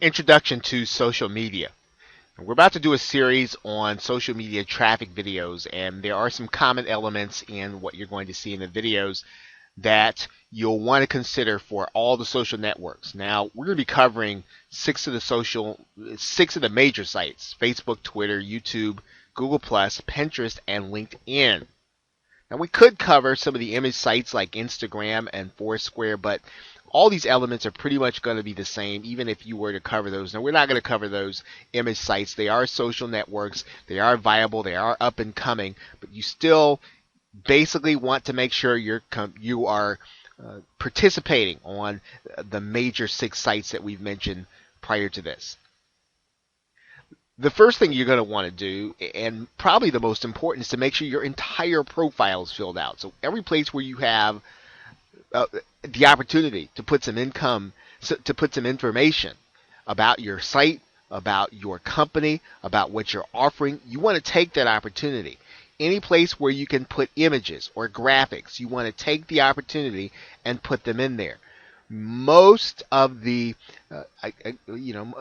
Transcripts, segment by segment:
Introduction to social media. We're about to do a series on social media traffic videos, and there are some common elements in what you're going to see in the videos that you'll want to consider for all the social networks. Now, we're going to be covering six of the major sites: Facebook, Twitter, YouTube, Google+, Pinterest, and LinkedIn. Now, we could cover some of the image sites like Instagram and Foursquare, but all these elements are pretty much going to be the same, even if you were to cover those. Now, we're not going to cover those image sites. They are social networks. They are viable. They are up and coming, but you still basically want to make sure you are participating on the major six sites that we've mentioned prior to this. The first thing you're going to want to do, and probably the most important, is to make sure your entire profile is filled out. So every place where you have the opportunity to put some information about your site, about your company, about what you're offering, you want to take that opportunity. Any place where you can put images or graphics, you want to take the opportunity and put them in there. Most of the,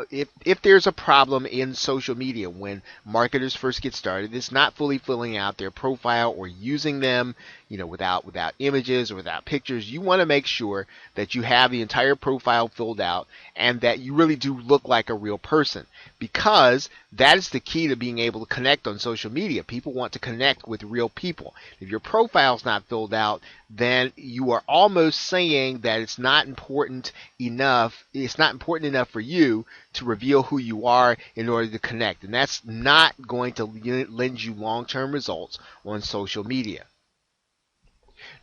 if there's a problem in social media when marketers first get started, it's not fully filling out their profile or using them, without images or without pictures. You want to make sure that you have the entire profile filled out and that you really do look like a real person, because that is the key to being able to connect on social media. People want to connect with real people. If your profile's not filled out, then you are almost saying that it's not important enough for you to reveal who you are in order to connect. And that's not going to lend you long-term results on social media.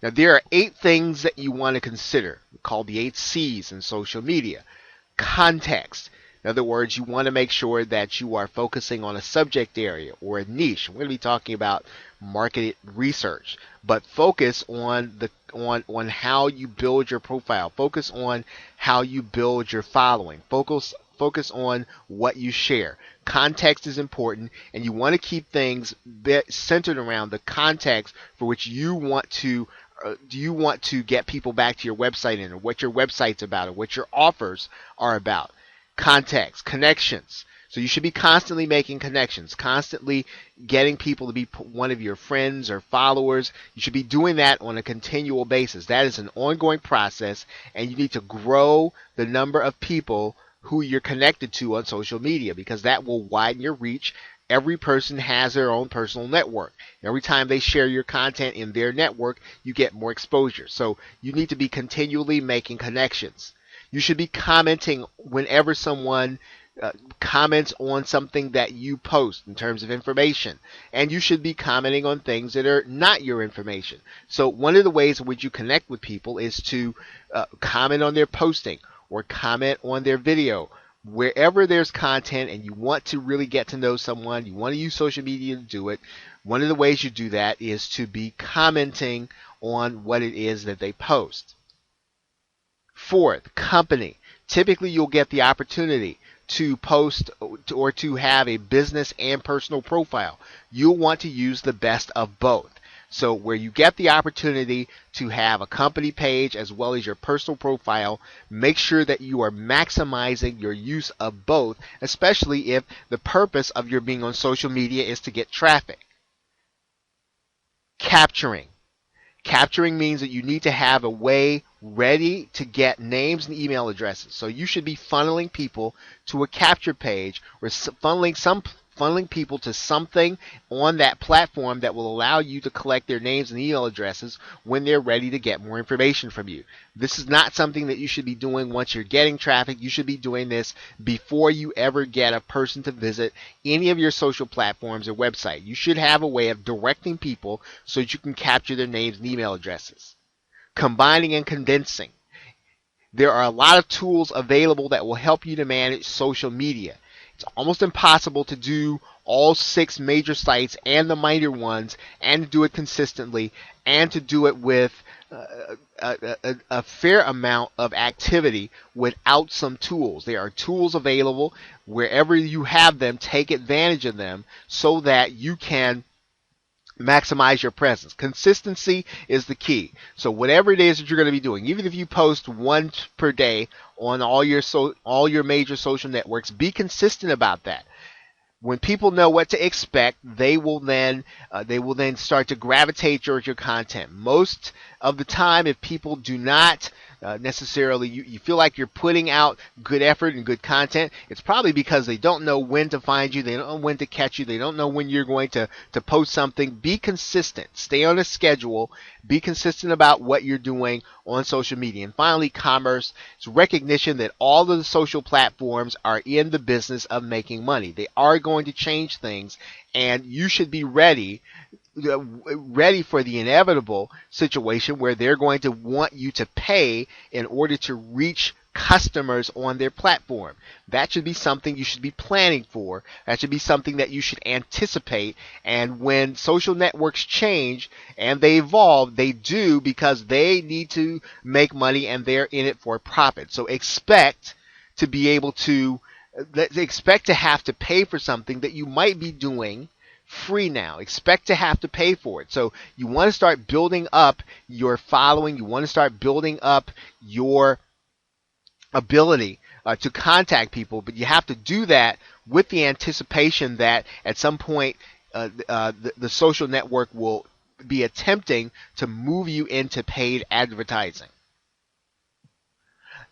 Now, there are 8 things that you want to consider, called the 8 C's in social media. Context. In other words, you want to make sure that you are focusing on a subject area or a niche. We're going to be talking about market research, but focus on how you build your profile. Focus on how you build your following. Focus on what you share. Context is important, and you want to keep things centered around the context for which you want to get people back to your website in, or what your website's about, or what your offers are about. Context, connections. So you should be constantly making connections, constantly getting people to be one of your friends or followers. You should be doing that on a continual basis. That is an ongoing process, and you need to grow the number of people who you're connected to on social media, because that will widen your reach. Every person has their own personal network. Every time they share your content in their network, you get more exposure. So you need to be continually making connections. You should be commenting whenever someone comments on something that you post in terms of information. And you should be commenting on things that are not your information. So one of the ways in which you connect with people is to comment on their posting or comment on their video. Wherever there's content and you want to really get to know someone, you want to use social media to do it, one of the ways you do that is to be commenting on what it is that they post. Fourth, company. Typically, you'll get the opportunity to post or to have a business and personal profile. You'll want to use the best of both. So where you get the opportunity to have a company page as well as your personal profile, make sure that you are maximizing your use of both, especially if the purpose of your being on social media is to get traffic. Capturing. Capturing means that you need to have a way ready to get names and email addresses. So you should be funneling people to a capture page, or funneling people to something on that platform that will allow you to collect their names and email addresses when they're ready to get more information from you. This is not something that you should be doing once you're getting traffic. You should be doing this before you ever get a person to visit any of your social platforms or website. You should have a way of directing people so that you can capture their names and email addresses. Combining and condensing. There are a lot of tools available that will help you to manage social media. It's almost impossible to do all 6 major sites and the minor ones, and to do it consistently, and to do it with a fair amount of activity without some tools. There are tools available. Wherever you have them, take advantage of them so that you can maximize your presence. Consistency is the key. So whatever it is that you're going to be doing, even if you post once per day on all your major social networks, be consistent about that. When people know what to expect, they will then start to gravitate towards your content. Most of the time, if people do not necessarily, you feel like you're putting out good effort and good content, it's probably because they don't know when to find you, they don't know when to catch you, they don't know when you're going to post something. Be consistent. Stay on a schedule. Be consistent about what you're doing on social media. And finally, commerce. It's recognition that all of the social platforms are in the business of making money. They are going to change things, and you should be ready for the inevitable situation where they're going to want you to pay in order to reach customers on their platform. That should be something you should be planning for. That should be something that you should anticipate. And when social networks change and they evolve, they do because they need to make money and they're in it for profit. So expect to have to pay for something that you might be doing free now. Expect to have to pay for it. So you want to start building up your following. You want to start building up your ability to contact people, but you have to do that with the anticipation that at some point the social network will be attempting to move you into paid advertising.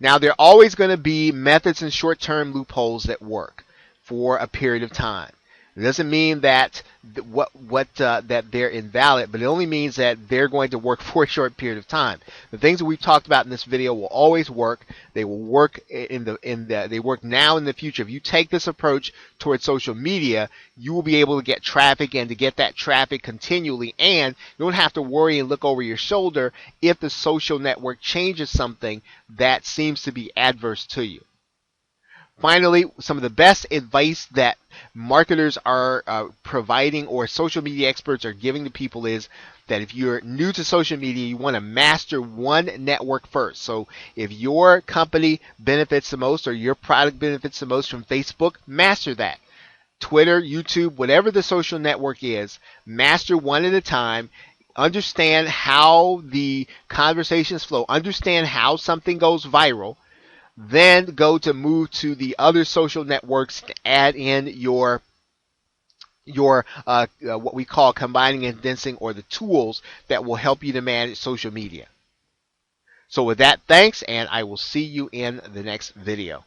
Now, there are always going to be methods and short-term loopholes that work for a period of time. It doesn't mean that that they're invalid, but it only means that they're going to work for a short period of time. The things that we've talked about in this video will always work. They will work they work now and in the future. If you take this approach towards social media, you will be able to get traffic and to get that traffic continually, and you don't have to worry and look over your shoulder if the social network changes something that seems to be adverse to you. Finally, some of the best advice that marketers are providing or social media experts are giving to people is that if you're new to social media, you want to master one network first. So if your company benefits the most or your product benefits the most from Facebook, master that. Twitter, YouTube, whatever the social network is, master one at a time. Understand how the conversations flow. Understand how something goes viral. Then go to move to the other social networks to add in your what we call combining and condensing, or the tools that will help you to manage social media. So with that, thanks, and I will see you in the next video.